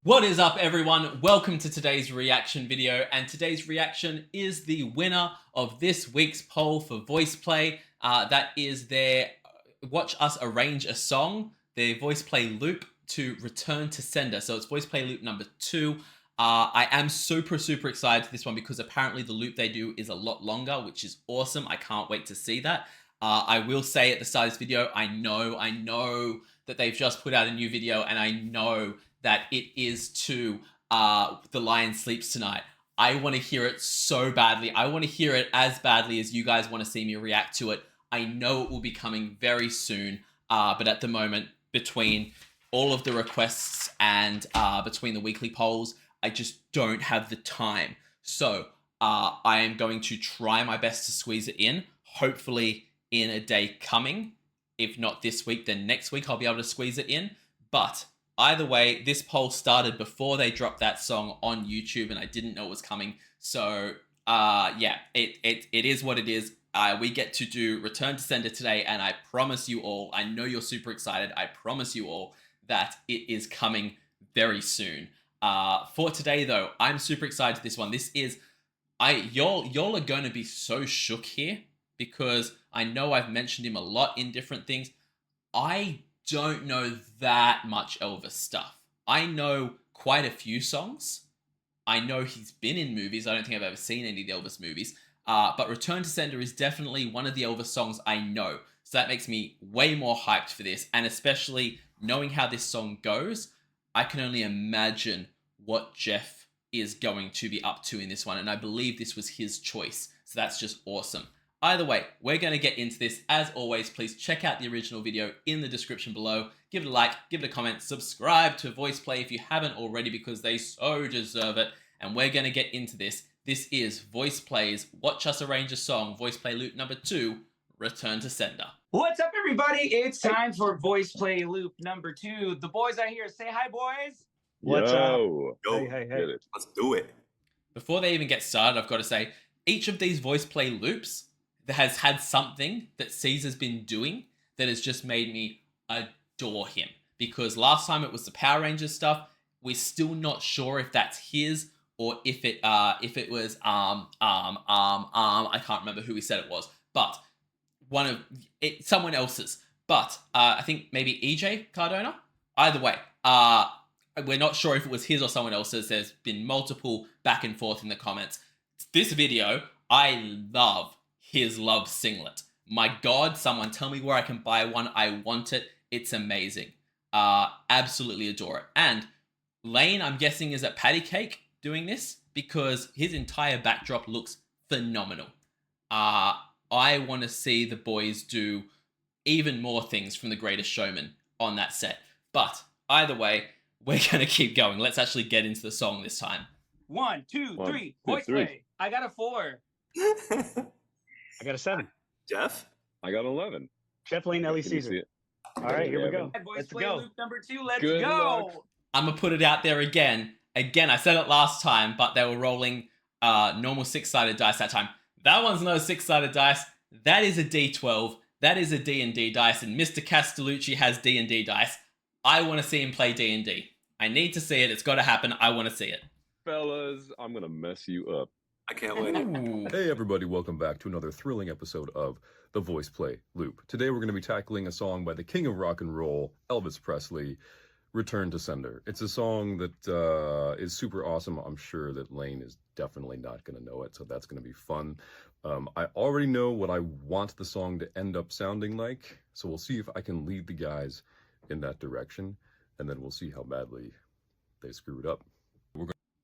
What is up, everyone? Welcome to today's reaction video, and today's reaction is the winner of this week's poll for Voiceplay. That is their Watch Us Arrange a Song, their Voiceplay loop to Return to Sender. So it's Voiceplay loop number 2. I am super excited for this one because apparently the loop they do is a lot longer, which is awesome. I can't wait to see that. I will say at the start of this video, I know that they've just put out a new video, and I know that it is to The Lion Sleeps Tonight. I want to hear it so badly. I want to hear it as badly as you guys want to see me react to it. I know it will be coming very soon, but at the moment, between all of the requests and between the weekly polls, I just don't have the time. So I am going to try my best to squeeze it in, hopefully in a day coming. If not this week, then next week I'll be able to squeeze it in. But either way, this poll started before they dropped that song on YouTube, and I didn't know it was coming. So yeah, it is what it is. We get to do Return to Sender today, and I promise you all, I know you're super excited, I promise you all that it is coming very soon. For today though, I'm super excited for this one. This is, y'all are going to be so shook here because I know I've mentioned him a lot in different things. I don't know that much Elvis stuff. I know quite a few songs. I know he's been in movies. I don't think I've ever seen any of the Elvis movies. But Return to Sender is definitely one of the Elvis songs I know. So that makes me way more hyped for this. And especially knowing how this song goes, I can only imagine what Jeff is going to be up to in this one. And I believe this was his choice. So that's just awesome. Either way, we're going to get into this. As always, please check out the original video in the description below. Give it a like, give it a comment, subscribe to Voiceplay if you haven't already because they so deserve it. And we're going to get into this. This is Voiceplay's Watch Us Arrange a Song, Voiceplay loop number 2, Return to Sender. What's up, everybody? It's time for Voiceplay loop number 2. The boys are here. Say hi, boys. What's up? Yo, Hey. let's do it. Before they even get started, I've got to say, each of these Voiceplay loops that has had something that Caesar's been doing that has just made me adore him. Because last time it was the Power Rangers stuff. We're still not sure if that's his or if it was I can't remember who he said it was, but someone else's. But I think maybe EJ Cardona. Either way, we're not sure if it was his or someone else's. There's been multiple back and forth in the comments. This video, I love his love singlet. My God, someone tell me where I can buy one. I want it. It's amazing. Absolutely adore it. And Lane, I'm guessing, is at Patty Cake doing this because his entire backdrop looks phenomenal. I want to see the boys do even more things from The Greatest Showman on that set. But either way, we're going to keep going. Let's actually get into the song this time. 1, 2, 3. two, Voiceplay. three. I got a 4. I got a 7. Jeff? I got 11. Jeff Lane, Ellie Can you Caesar. see it? All right, here we go. Voiceplay Let's go. loop number 2. Let's Good go. luck. I'm going to put it out there again. Again, I said it last time, but they were rolling normal 6-sided dice that time. That one's no 6-sided dice. That is a D12. That is a D&D dice, and Mr. Castellucci has D&D dice. I want to see him play D&D. I need to see it. It's got to happen. I want to see it. Fellas, I'm going to mess you up. I can't wait. Ooh. Hey everybody, welcome back to another thrilling episode of the Voiceplay Loop. Today we're going to be tackling a song by the king of rock and roll, Elvis Presley, Return to Sender. It's a song that is super awesome. I'm sure that Lane is definitely not going to know it, so that's going to be fun. I already know what I want the song to end up sounding like, so we'll see if I can lead the guys in that direction, and then we'll see how badly they screwed up.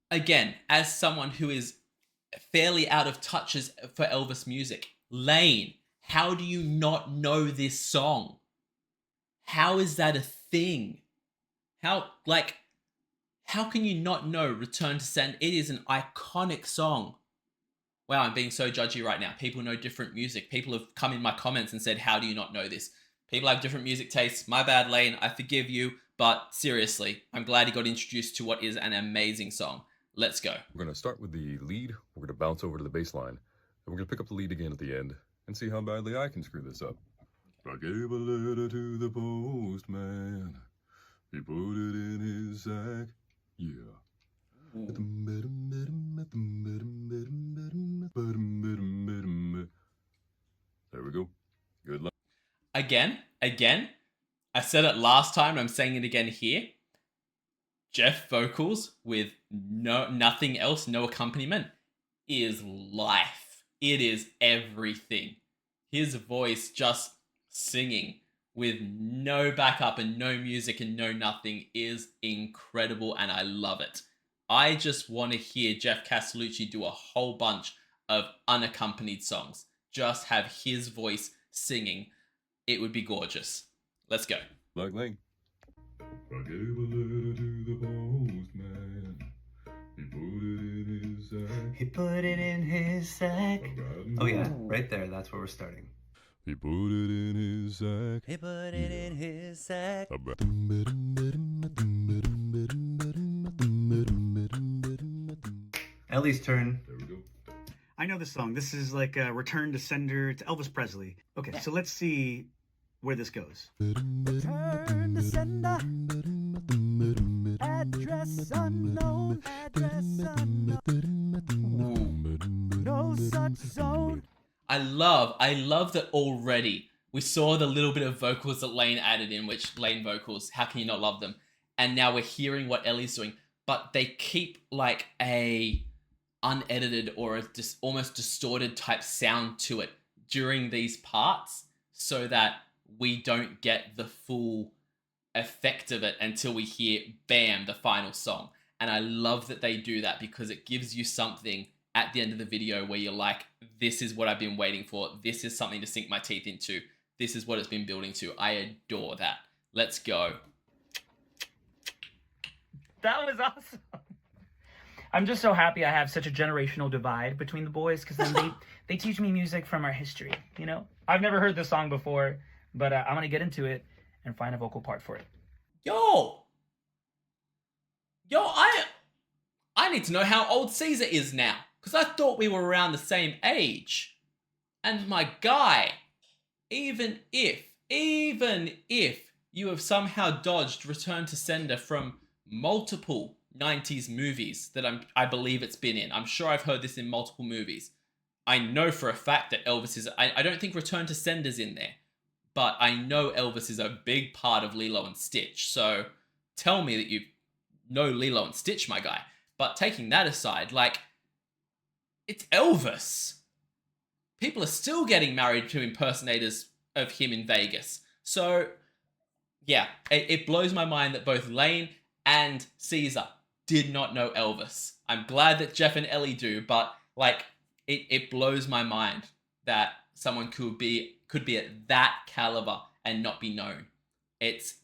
Again, as someone who is fairly out of touch for Elvis music, Lane, how do you not know this song? How is that a thing? How can you not know Return to Sender? It is an iconic song. Wow, I'm being so judgy right now. People know different music. People have come in my comments and said, how do you not know this? People have different music tastes. My bad, Lane. I forgive you. But seriously, I'm glad he got introduced to what is an amazing song. Let's go. We're going to start with the lead, we're going to bounce over to the bass line, and we're going to pick up the lead again at the end and see how badly I can screw this up. I gave a letter to the postman. He put it in his sack. Yeah. There we go. Good luck. Again, I said it last time, and I'm saying it again here. Jeff vocals with nothing else, no accompaniment, is life. It is everything. His voice just singing with no backup and no music and no nothing is incredible, and I love it. I just want to hear Jeff Castellucci do a whole bunch of unaccompanied songs. Just have his voice singing. It would be gorgeous. Let's go. Like Lane. I gave a letter to the postman. He put it in his sack. He put it in his sack. Oh yeah, right there. That's where we're starting. He put it in his sack. He put it in his sack. Ellie's turn. There we go. I know this song. This is like a return to sender to Elvis Presley. Okay, so let's see where this goes. Return to sender. Address unknown. Address unknown. No such zone. I love that already. We saw the little bit of vocals that Lane added in, which Lane vocals, how can you not love them? And now we're hearing what Ellie's doing, but they keep like a unedited or a almost distorted type sound to it during these parts so that we don't get the full effect of it until we hear, bam, the final song. And I love that they do that because it gives you something at the end of the video where you're like, this is what I've been waiting for. This is something to sink my teeth into. This is what it's been building to. I adore that. Let's go. That was awesome. I'm just so happy I have such a generational divide between the boys because then they teach me music from our history, you know? I've never heard this song before, but I'm going to get into it and find a vocal part for it. Yo, I need to know how old Caesar is now because I thought we were around the same age. And my guy, even if you have somehow dodged Return to Sender from multiple 90s movies that I believe it's been in. I'm sure I've heard this in multiple movies. I know for a fact that Elvis is... I don't think Return to Sender's in there, but I know Elvis is a big part of Lilo and Stitch. So tell me that you know Lilo and Stitch, my guy. But taking that aside, like, it's Elvis. People are still getting married to impersonators of him in Vegas. So, yeah, it blows my mind that both Lane and Caesar did not know Elvis. I'm glad that Jeff and Ellie do, but like it blows my mind that someone could be at that caliber and not be known. It's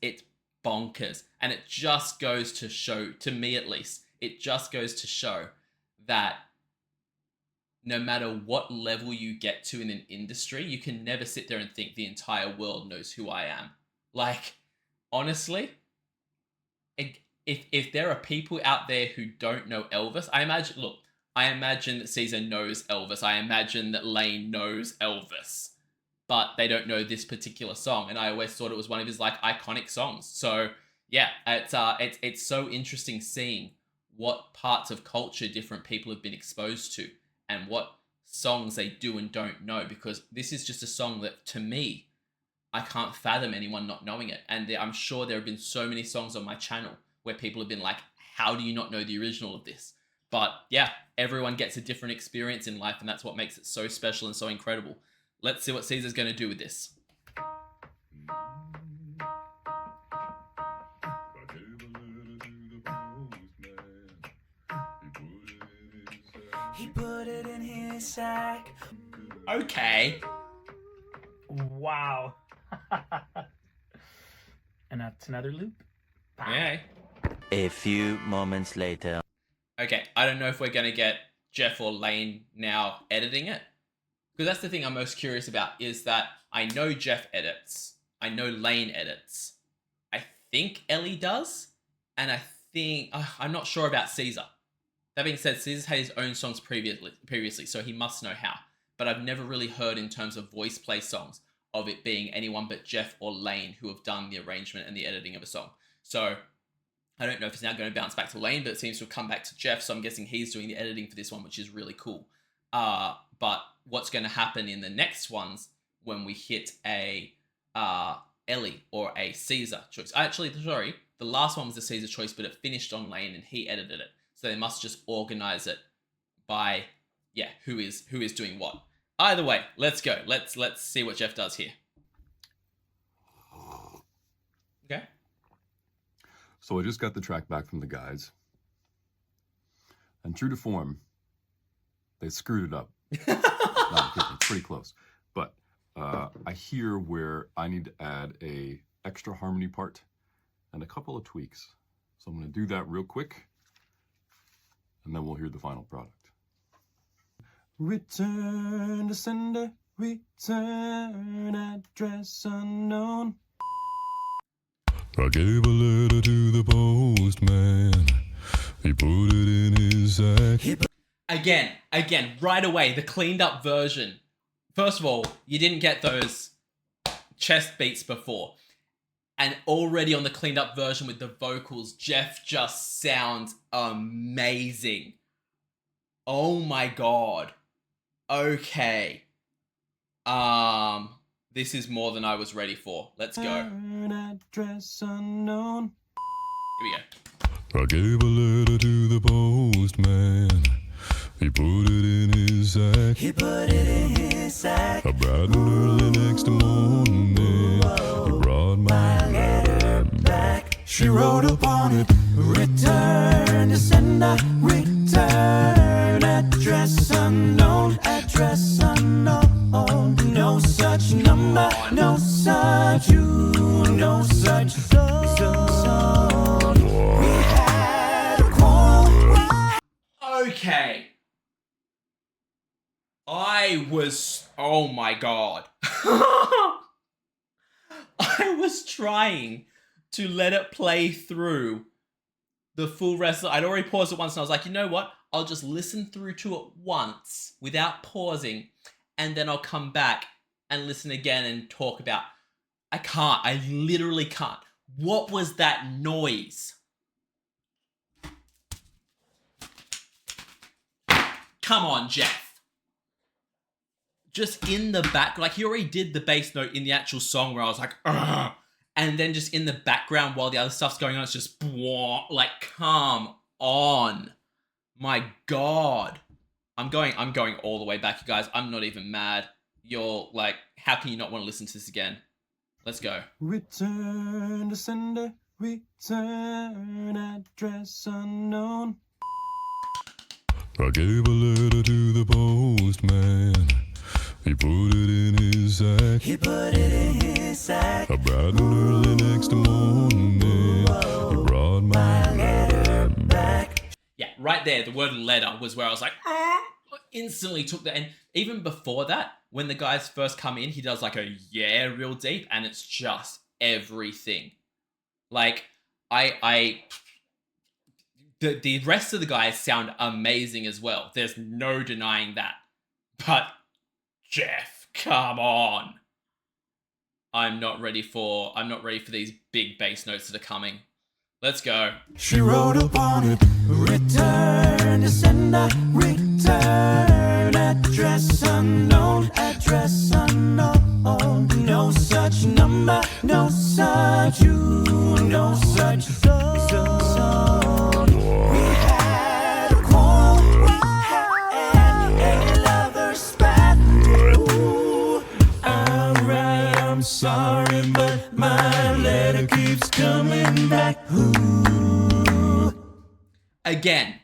bonkers, and it just goes to show, to me at least, it just goes to show that no matter what level you get to in an industry, you can never sit there and think the entire world knows who I am. Like, honestly, if there are people out there who don't know Elvis, I imagine that Caesar knows Elvis. I imagine that Lane knows Elvis, but they don't know this particular song. And I always thought it was one of his like iconic songs. So yeah, it's so interesting seeing what parts of culture different people have been exposed to and what songs they do and don't know, because this is just a song that, to me, I can't fathom anyone not knowing it. And I'm sure there have been so many songs on my channel where people have been like, how do you not know the original of this? But yeah, everyone gets a different experience in life, and that's what makes it so special and so incredible. Let's see what Caesar's going to do with this. He put it in his sack. Okay. Wow. And that's another loop. Bye. Yeah. A few moments later. Okay, I don't know if we're going to get Jeff or Lane now editing it. Because that's the thing I'm most curious about, is that I know Jeff edits. I know Lane edits. I think Ellie does. And I think... I'm not sure about Caesar. That being said, Caesar's had his own songs previously, so he must know how. But I've never really heard in terms of voice play songs of it being anyone but Jeff or Lane who have done the arrangement and the editing of a song. So I don't know if it's now going to bounce back to Lane, but it seems to have come back to Jeff, so I'm guessing he's doing the editing for this one, which is really cool. But what's going to happen in the next ones when we hit a Ellie or a Caesar choice? Actually, sorry, the last one was a Caesar choice, but it finished on Lane and he edited it. So they must just organize it by, yeah, who is doing what. Either way, let's go. Let's see what Jeff does here. Okay. So I just got the track back from the guys. And true to form, they screwed it up. No, I'm kidding, it's pretty close. But I hear where I need to add a extra harmony part and a couple of tweaks. So I'm going to do that real quick, and then we'll hear the final product. Return to sender, return address unknown. I gave a letter to the postman. He put it in his sack. Again, right away, the cleaned up version. First of all, you didn't get those chest beats before. And already on the cleaned up version with the vocals, Jeff just sounds amazing. Oh my god. Okay. This is more than I was ready for. Let's go. Address unknown. Here we go. I gave a letter to the postman. He put it in his sack. He put it in his sack. I bright and early next morning. He brought my letter back. She wrote upon it, return to sender, return address unknown, address unknown. No such number, no such you, no such zone. We had a quarrel. Okay. Oh my god. I was trying to let it play through the full rest. I'd already paused it once and I was like, you know what? I'll just listen through to it once without pausing, and then I'll come back and listen again and talk about. I can't. I literally can't. What was that noise? Come on, Jeff. Just in the back, like he already did the bass note in the actual song where I was like, ugh. And then just in the background while the other stuff's going on, it's just, like, come on. My God. I'm going all the way back, you guys. I'm not even mad. You're like, how can you not want to listen to this again? Let's go. Return to sender, return address unknown. I gave a letter to the postman. He put it in his sack. He put it in his sack. I bright and early next morning. He brought my letter back. Yeah, right there, the word letter was where I was like, instantly took that. And even before that, when the guys first come in, he does like a yeah real deep, and it's just everything. Like, the rest of the guys sound amazing as well. There's no denying that. But Jeff, come on. I'm not ready for these big bass notes that are coming. Let's go. She wrote upon it, return to sender, return address unknown, address unknown. No such number, no such you, no such zone. We had a quarrel and a lover's spat. Ooh, alright, I'm sorry, but my letter keeps coming back. Ooh. Again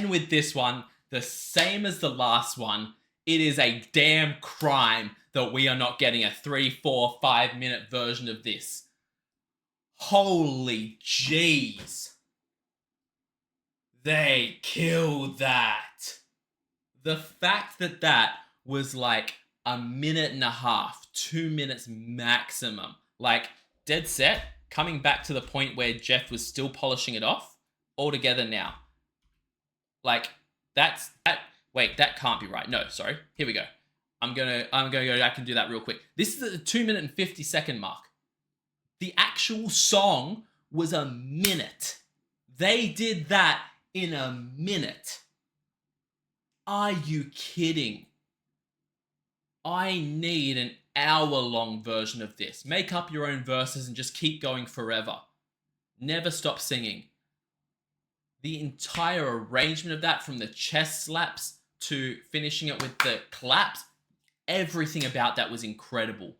with this one, the same as the last one, it is a damn crime that we are not getting a 3, 4, 5 minute version of this. Holy jeez. They killed that. The fact that that was like a minute and a half, 2 minutes maximum, like dead set, coming back to the point where Jeff was still polishing it off, all together now. Like, wait, that can't be right. No, sorry. Here we go. I'm gonna go back and do that real quick. This is at the 2 minute and 50 second mark. The actual song was a minute They did that in a minute. Are you kidding? I need an hour-long version of this. Make up your own verses and just keep going forever. Never stop singing. The entire arrangement of that, from the chest slaps to finishing it with the claps, everything about that was incredible.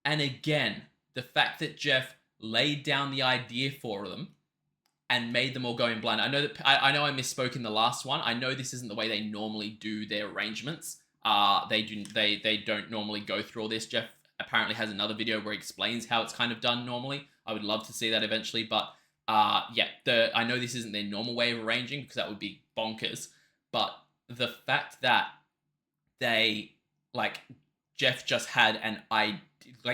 And again, the fact that Jeff laid down the idea for them and made them all go in blind. I know I misspoke in the last one. I know this isn't the way they normally do their arrangements. They don't normally go through all this. Jeff apparently has another video where he explains how it's kind of done normally. I would love to see that eventually, but yeah, I know this isn't their normal way of arranging because that would be bonkers. But the fact that they, like, Jeff just had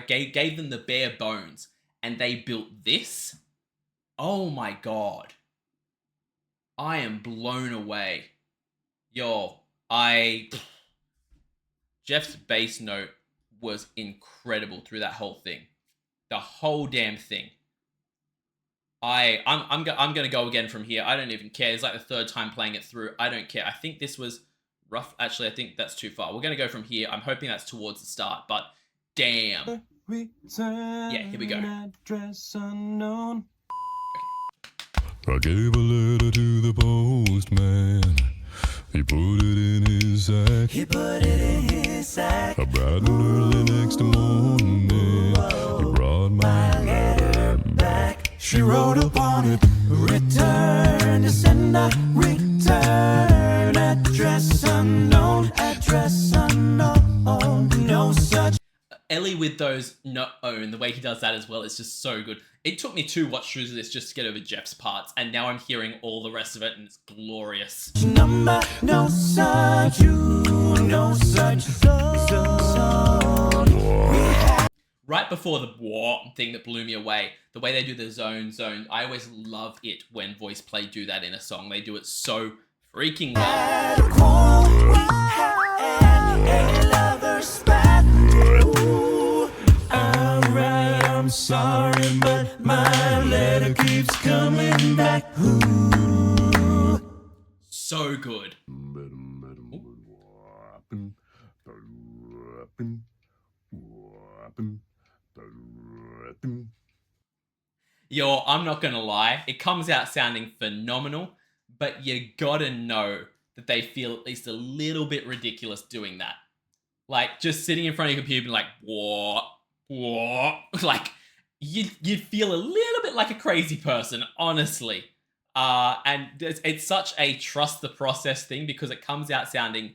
gave them the bare bones and they built this. Oh my God. I am blown away. Jeff's bass note was incredible through that whole thing. The whole damn thing. I'm gonna go again from here. I don't even care. It's like the third time playing it through. I don't care. I think this was rough. Actually, I think that's too far. We're gonna go from here. I'm hoping that's towards the start, but damn. Yeah, here we go. Address unknown. I gave a letter to the postman. He put it in his sack. A bright and early next morning, he brought my letter back. She wrote upon it, return to sender, return, address unknown, no such. Ellie with those the way he does that as well is just so good. It took me 2 watch throughs of this just to get over Jeff's parts, and now I'm hearing all the rest of it, and it's glorious. Number, no such, no such zone. Right before the war thing that blew me away, the way they do the zone, I always love it when Voiceplay do that in a song. They do it so freaking well. I'm sorry, but my letter keeps coming back. Ooh. So good. I'm not gonna lie, it comes out sounding phenomenal, but you gotta know that they feel at least a little bit ridiculous doing that. Like, just sitting in front of your computer and like, what? Like, you'd feel a little bit like a crazy person, honestly. And it's such a trust the process thing because it comes out sounding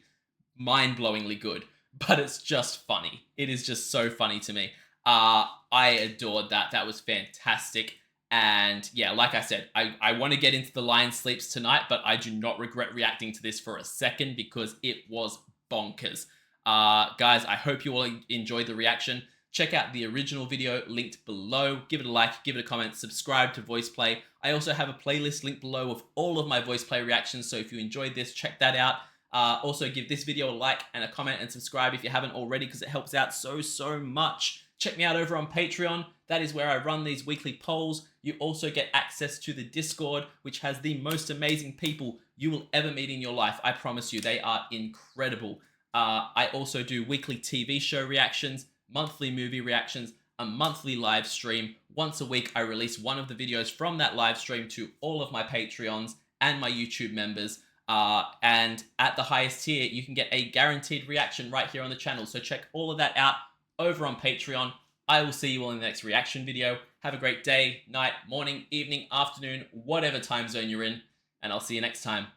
mind-blowingly good, but it's just funny. It is just so funny to me. I adored that. That was fantastic. And yeah, like I said, I want to get into the Lion Sleeps tonight, but I do not regret reacting to this for a second because it was bonkers. Guys, I hope you all enjoyed the reaction. Check out the original video linked below. Give it a like, give it a comment, subscribe to Voiceplay. I also have a playlist linked below of all of my Voiceplay reactions, so if you enjoyed this, check that out. Also, give this video a like and a comment and subscribe if you haven't already because it helps out so much. Check me out over on Patreon. That is where I run these weekly polls. You also get access to the Discord, which has the most amazing people you will ever meet in your life. I promise you, they are incredible. I also do weekly TV show reactions, monthly movie reactions, a monthly live stream. Once a week, I release one of the videos from that live stream to all of my Patreons and my YouTube members. And at the highest tier, you can get a guaranteed reaction right here on the channel. So check all of that out over on Patreon. I will see you all in the next reaction video. Have a great day, night, morning, evening, afternoon, whatever time zone you're in. And I'll see you next time.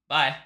Bye.